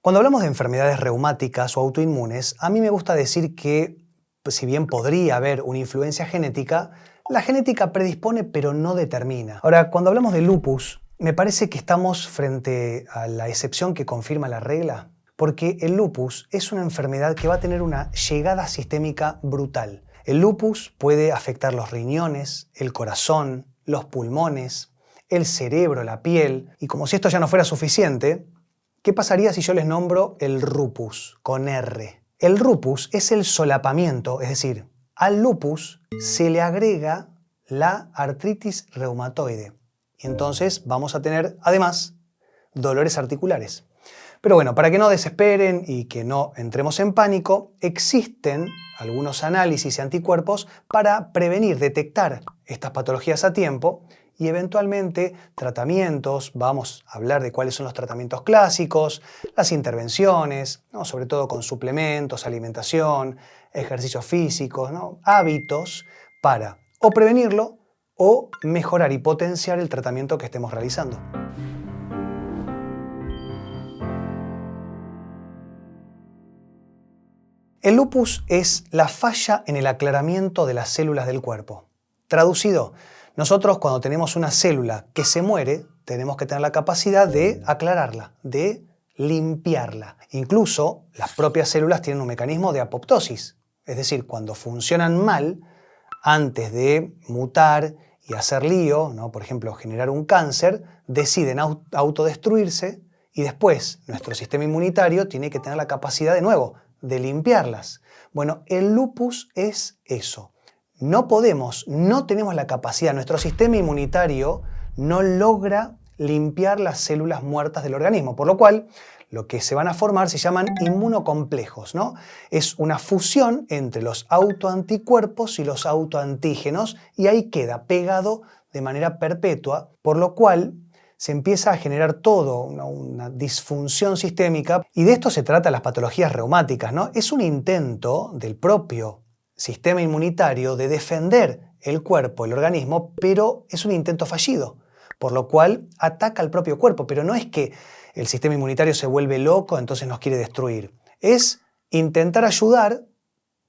Cuando hablamos de enfermedades reumáticas o autoinmunes, a mí me gusta decir que, pues, si bien podría haber una influencia genética, la genética predispone pero no determina. Ahora, cuando hablamos de lupus, me parece que estamos frente a la excepción que confirma la regla, porque el lupus es una enfermedad que va a tener una llegada sistémica brutal. El lupus puede afectar los riñones, el corazón, los pulmones, el cerebro, la piel, y como si esto ya no fuera suficiente, ¿qué pasaría si yo les nombro el rupus, con R? El rupus es el solapamiento, es decir, al lupus se le agrega la artritis reumatoide. Y entonces vamos a tener, además, dolores articulares. Pero bueno, para que no desesperen y que no entremos en pánico, existen algunos análisis y anticuerpos para prevenir, detectar estas patologías a tiempo y eventualmente tratamientos. Vamos a hablar de cuáles son los tratamientos clásicos, las intervenciones, ¿no? Sobre todo con suplementos, alimentación, ejercicios físicos, ¿no? Hábitos para o prevenirlo o mejorar y potenciar el tratamiento que estemos realizando. El lupus es la falla en el aclaramiento de las células del cuerpo. Traducido, nosotros cuando tenemos una célula que se muere, tenemos que tener la capacidad de aclararla, de limpiarla. Incluso las propias células tienen un mecanismo de apoptosis, es decir, cuando funcionan mal, antes de mutar y hacer lío, ¿no? Por ejemplo, generar un cáncer, deciden autodestruirse y después nuestro sistema inmunitario tiene que tener la capacidad de nuevo de limpiarlas. Bueno, el lupus es eso. No tenemos la capacidad, nuestro sistema inmunitario no logra limpiar las células muertas del organismo, por lo cual lo que se van a formar se llaman inmunocomplejos, ¿no? Es una fusión entre los autoanticuerpos y los autoantígenos y ahí queda pegado de manera perpetua, por lo cual se empieza a generar todo una disfunción sistémica y de esto se trata las patologías reumáticas, ¿no? Es un intento del propio sistema inmunitario de defender el cuerpo, el organismo, pero es un intento fallido, por lo cual ataca al propio cuerpo, pero no es que el sistema inmunitario se vuelve loco, entonces nos quiere destruir. Es intentar ayudar,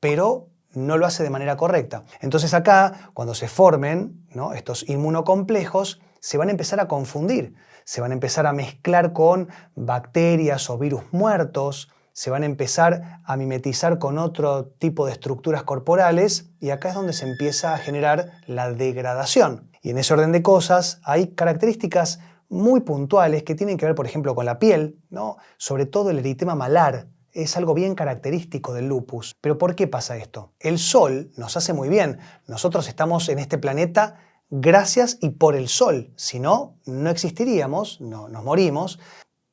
pero no lo hace de manera correcta. Entonces acá, cuando se formen, ¿no?, estos inmunocomplejos, se van a empezar a confundir, se van a empezar a mezclar con bacterias o virus muertos, se van a empezar a mimetizar con otro tipo de estructuras corporales y acá es donde se empieza a generar la degradación. Y en ese orden de cosas hay características muy puntuales que tienen que ver, por ejemplo, con la piel, ¿no? Sobre todo el eritema malar. Es algo bien característico del lupus. ¿Pero por qué pasa esto? El sol nos hace muy bien. Nosotros estamos en este planeta gracias y por el sol. Si no, no existiríamos, no, nos morimos.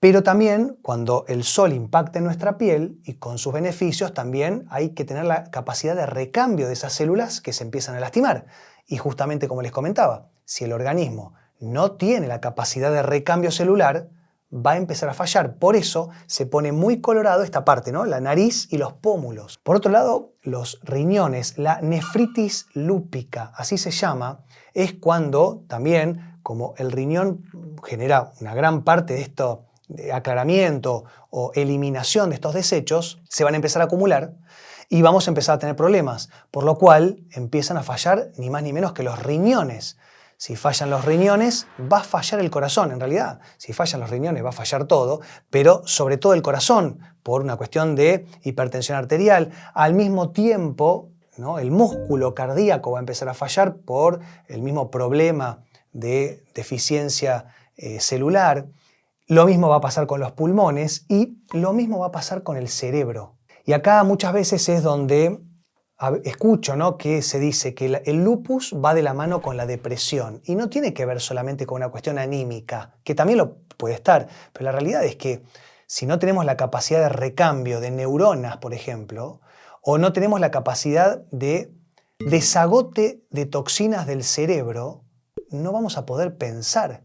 Pero también cuando el sol impacta en nuestra piel y con sus beneficios, también hay que tener la capacidad de recambio de esas células que se empiezan a lastimar. Y justamente como les comentaba, si el organismo no tiene la capacidad de recambio celular, va a empezar a fallar. Por eso se pone muy colorado esta parte, ¿no? La nariz y los pómulos. Por otro lado, los riñones, la nefritis lúpica, así se llama, es cuando también, como el riñón genera una gran parte de esto, de aclaramiento o eliminación de estos desechos, se van a empezar a acumular y vamos a empezar a tener problemas, por lo cual empiezan a fallar ni más ni menos que los riñones. Si fallan los riñones, va a fallar el corazón, en realidad. Si fallan los riñones, va a fallar todo, pero sobre todo el corazón, por una cuestión de hipertensión arterial. Al mismo tiempo, ¿no?, el músculo cardíaco va a empezar a fallar por el mismo problema de deficiencia celular. Lo mismo va a pasar con los pulmones y lo mismo va a pasar con el cerebro. Y acá muchas veces es donde escucho, ¿no?, que se dice que el lupus va de la mano con la depresión y no tiene que ver solamente con una cuestión anímica, que también lo puede estar, pero la realidad es que si no tenemos la capacidad de recambio de neuronas, por ejemplo, o no tenemos la capacidad de desagote de toxinas del cerebro, no vamos a poder pensar.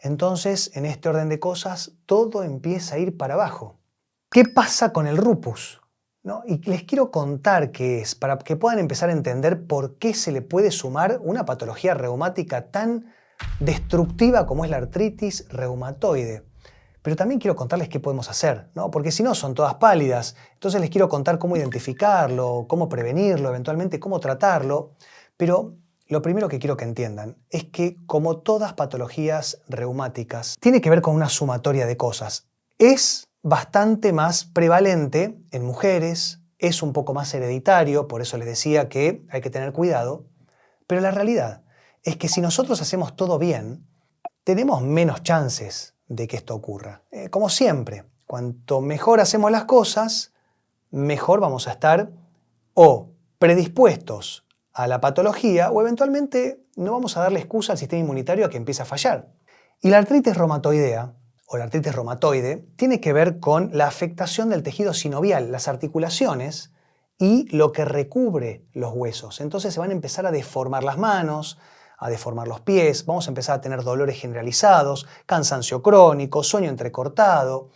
Entonces, en este orden de cosas, todo empieza a ir para abajo. ¿Qué pasa con el lupus? ¿No? Y les quiero contar qué es, para que puedan empezar a entender por qué se le puede sumar una patología reumática tan destructiva como es la artritis reumatoide. pero también quiero contarles qué podemos hacer, ¿no? Porque si no son todas pálidas. Entonces les quiero contar cómo identificarlo, cómo prevenirlo, eventualmente cómo tratarlo. Pero lo primero que quiero que entiendan es que, como todas patologías reumáticas, tiene que ver con una sumatoria de cosas. Es bastante más prevalente en mujeres, es un poco más hereditario, por eso les decía que hay que tener cuidado, pero la realidad es que si nosotros hacemos todo bien, tenemos menos chances de que esto ocurra. Como siempre, cuanto mejor hacemos las cosas, mejor vamos a estar o predispuestos a la patología o eventualmente no vamos a darle excusa al sistema inmunitario a que empiece a fallar. Y la artritis reumatoidea, o la artritis reumatoide, tiene que ver con la afectación del tejido sinovial, las articulaciones y lo que recubre los huesos. Entonces se van a empezar a deformar las manos, a deformar los pies, vamos a empezar a tener dolores generalizados, cansancio crónico, sueño entrecortado.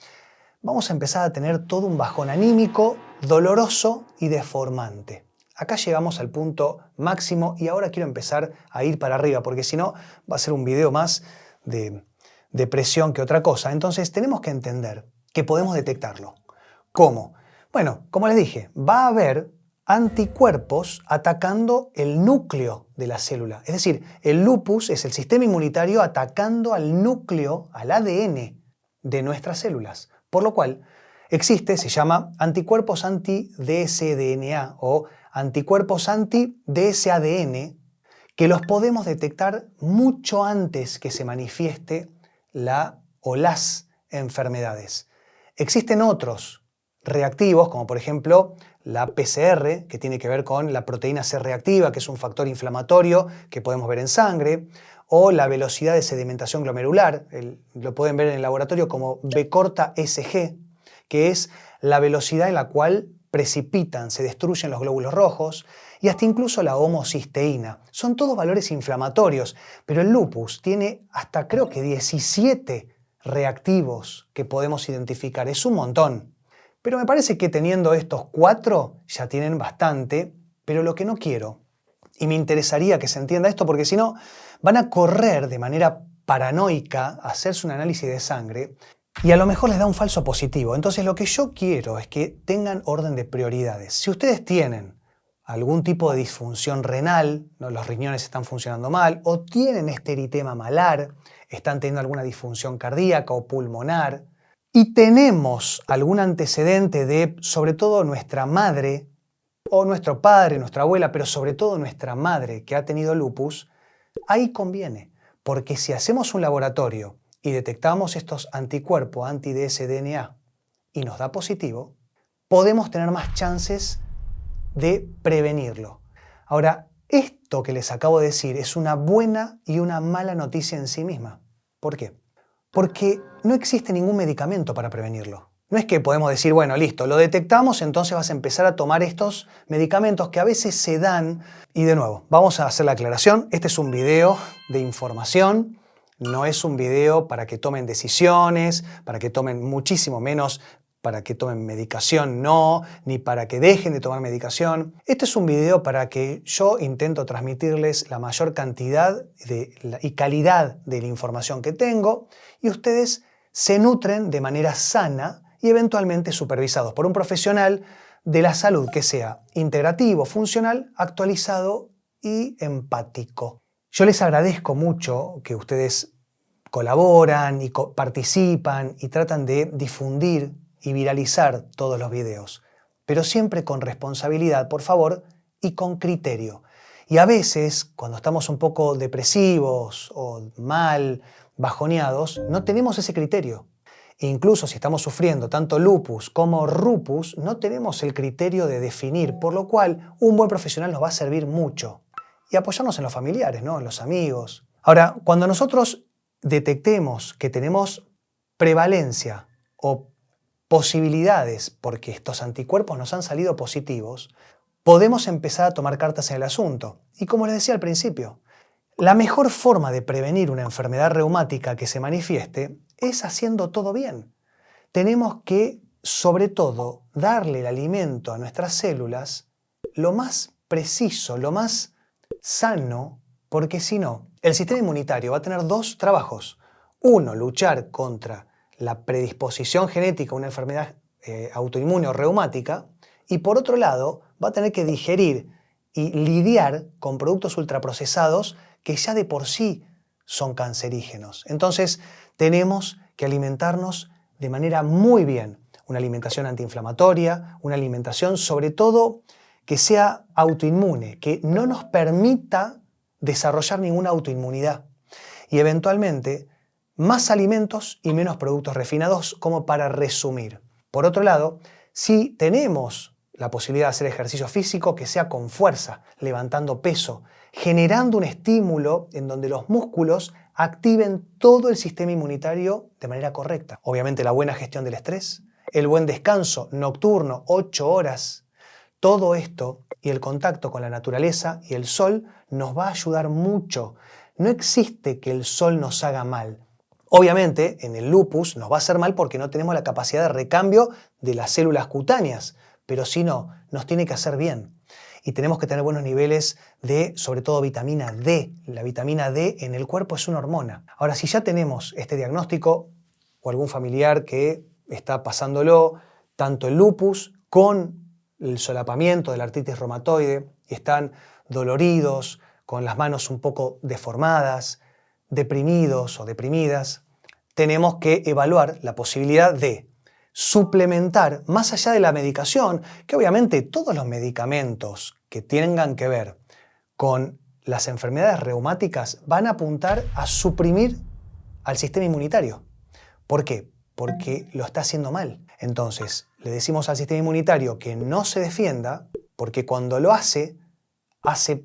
Vamos a empezar a tener todo un bajón anímico, doloroso y deformante. Acá llegamos al punto máximo y ahora quiero empezar a ir para arriba, porque si no va a ser un video más de depresión que otra cosa. Entonces tenemos que entender que podemos detectarlo. ¿Cómo? Bueno, como les dije, va a haber anticuerpos atacando el núcleo de la célula. Es decir, el lupus es el sistema inmunitario atacando al núcleo, al ADN de nuestras células. Por lo cual se llama anticuerpos anti-dsDNA o anticuerpos anti-dsadn, que los podemos detectar mucho antes que se manifieste la o las enfermedades. Existen otros reactivos, como por ejemplo la PCR, que tiene que ver con la proteína C reactiva, que es un factor inflamatorio que podemos ver en sangre, o la velocidad de sedimentación glomerular, lo pueden ver en el laboratorio como B-corta SG, que es la velocidad en la cual precipitan, se destruyen los glóbulos rojos, y hasta incluso la homocisteína. Son todos valores inflamatorios, pero el lupus tiene hasta creo que 17 reactivos que podemos identificar. Es un montón. Pero me parece que teniendo estos 4 ya tienen bastante, pero lo que no quiero, y me interesaría que se entienda esto porque si no van a correr de manera paranoica a hacerse un análisis de sangre y a lo mejor les da un falso positivo. Entonces lo que yo quiero es que tengan orden de prioridades. Si ustedes tienen algún tipo de disfunción renal, ¿no? Los riñones están funcionando mal, o tienen este eritema malar, están teniendo alguna disfunción cardíaca o pulmonar, y tenemos algún antecedente de, sobre todo, nuestra madre, o nuestro padre, nuestra abuela, pero sobre todo nuestra madre que ha tenido lupus, ahí conviene, porque si hacemos un laboratorio y detectamos estos anticuerpos anti-dsDNA y nos da positivo, podemos tener más chances de prevenirlo. Ahora, esto que les acabo de decir es una buena y una mala noticia en sí misma. ¿Por qué? Porque no existe ningún medicamento para prevenirlo. No es que podemos decir, bueno, listo, lo detectamos, entonces vas a empezar a tomar estos medicamentos que a veces se dan. Y de nuevo, vamos a hacer la aclaración. Este es un video de información, no es un video para que tomen decisiones, para que tomen muchísimo menos, para que tomen medicación, no, ni para que dejen de tomar medicación. Este es un video para que yo intento transmitirles la mayor cantidad y calidad de la información que tengo y ustedes se nutren de manera sana y eventualmente supervisados por un profesional de la salud que sea integrativo, funcional, actualizado y empático. Yo les agradezco mucho que ustedes colaboran y participan y tratan de difundir y viralizar todos los videos, pero siempre con responsabilidad, por favor, y con criterio. Y a veces, cuando estamos un poco depresivos o mal, bajoneados, no tenemos ese criterio. E incluso si estamos sufriendo tanto lupus como rupus, no tenemos el criterio de definir, por lo cual un buen profesional nos va a servir mucho. Y apoyarnos en los familiares, ¿no? En los amigos. Ahora, cuando nosotros detectemos que tenemos prevalencia o posibilidades, porque estos anticuerpos nos han salido positivos, podemos empezar a tomar cartas en el asunto. Y como les decía al principio, la mejor forma de prevenir una enfermedad reumática que se manifieste es haciendo todo bien. Tenemos que, sobre todo, darle el alimento a nuestras células lo más preciso, lo más sano, porque si no, el sistema inmunitario va a tener 2 trabajos. Uno, luchar contra la predisposición genética a una enfermedad autoinmune o reumática, y por otro lado va a tener que digerir y lidiar con productos ultraprocesados que ya de por sí son cancerígenos. Entonces tenemos que alimentarnos de manera muy bien, una alimentación antiinflamatoria, una alimentación sobre todo que sea autoinmune, que no nos permita desarrollar ninguna autoinmunidad y eventualmente más alimentos y menos productos refinados, como para resumir. Por otro lado, si tenemos la posibilidad de hacer ejercicio físico, que sea con fuerza, levantando peso, generando un estímulo en donde los músculos activen todo el sistema inmunitario de manera correcta. Obviamente la buena gestión del estrés, el buen descanso nocturno, 8 horas, todo esto y el contacto con la naturaleza y el sol nos va a ayudar mucho. No existe que el sol nos haga mal. Obviamente en el lupus nos va a hacer mal porque no tenemos la capacidad de recambio de las células cutáneas, pero si no, nos tiene que hacer bien. Y tenemos que tener buenos niveles de, sobre todo, vitamina D. La vitamina D en el cuerpo es una hormona. Ahora, si ya tenemos este diagnóstico o algún familiar que está pasándolo, tanto el lupus con el solapamiento de la artritis reumatoide, y están doloridos, con las manos un poco deformadas, deprimidos o deprimidas, tenemos que evaluar la posibilidad de suplementar más allá de la medicación, que obviamente todos los medicamentos que tengan que ver con las enfermedades reumáticas van a apuntar a suprimir al sistema inmunitario. ¿Por qué? Porque lo está haciendo mal. Entonces, le decimos al sistema inmunitario que no se defienda, porque cuando lo hace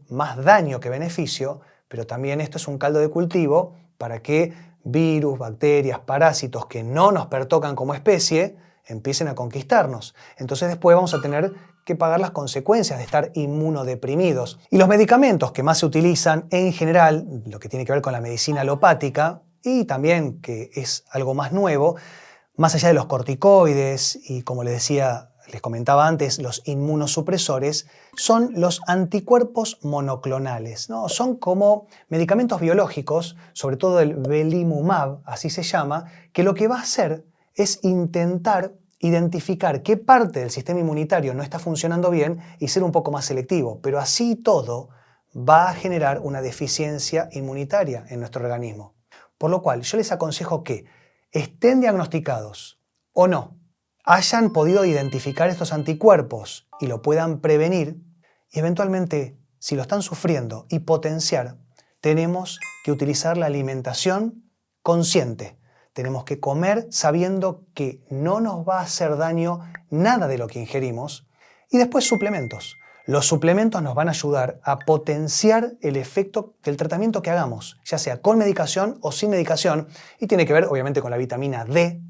más daño que beneficio, pero también esto es un caldo de cultivo para que virus, bacterias, parásitos que no nos pertocan como especie empiecen a conquistarnos. Entonces después vamos a tener que pagar las consecuencias de estar inmunodeprimidos. Y los medicamentos que más se utilizan en general, lo que tiene que ver con la medicina alopática, y también que es algo más nuevo, más allá de los corticoides y, como les comentaba antes, los inmunosupresores, son los anticuerpos monoclonales, ¿no? Son como medicamentos biológicos, sobre todo el belimumab, así se llama, que lo que va a hacer es intentar identificar qué parte del sistema inmunitario no está funcionando bien y ser un poco más selectivo. Pero así todo va a generar una deficiencia inmunitaria en nuestro organismo. Por lo cual yo les aconsejo que estén diagnosticados o no, hayan podido identificar estos anticuerpos y lo puedan prevenir, y eventualmente, si lo están sufriendo y potenciar, tenemos que utilizar la alimentación consciente. Tenemos que comer sabiendo que no nos va a hacer daño nada de lo que ingerimos, y después suplementos. Los suplementos nos van a ayudar a potenciar el efecto del tratamiento que hagamos, ya sea con medicación o sin medicación, y tiene que ver obviamente con la vitamina D,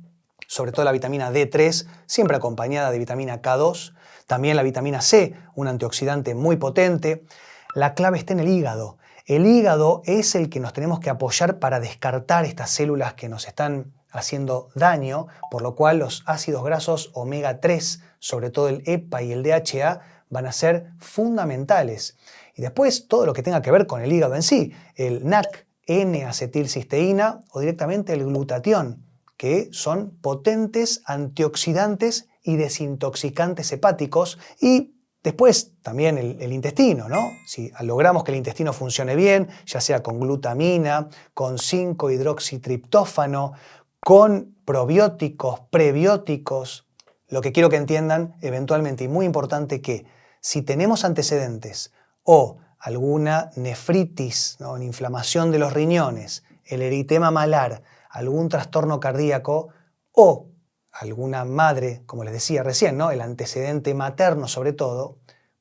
sobre todo la vitamina D3, siempre acompañada de vitamina K2, también la vitamina C, un antioxidante muy potente. La clave está en el hígado. El hígado es el que nos tenemos que apoyar para descartar estas células que nos están haciendo daño, por lo cual los ácidos grasos omega 3, sobre todo el EPA y el DHA, van a ser fundamentales. Y después todo lo que tenga que ver con el hígado en sí, el NAC, N-acetilcisteína, o directamente el glutatión, que son potentes antioxidantes y desintoxicantes hepáticos. Y después también el intestino, ¿no? Si logramos que el intestino funcione bien, ya sea con glutamina, con 5-hidroxitriptófano, con probióticos, prebióticos, lo que quiero que entiendan eventualmente, y muy importante, que si tenemos antecedentes o alguna nefritis, ¿no?, una inflamación de los riñones, el eritema malar, algún trastorno cardíaco o alguna madre, como les decía recién, ¿no?, el antecedente materno sobre todo,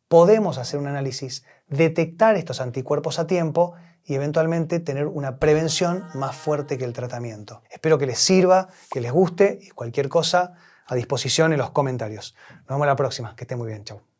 podemos hacer un análisis, detectar estos anticuerpos a tiempo y eventualmente tener una prevención más fuerte que el tratamiento. Espero que les sirva, que les guste, y cualquier cosa a disposición en los comentarios. Nos vemos la próxima. Que estén muy bien. Chau.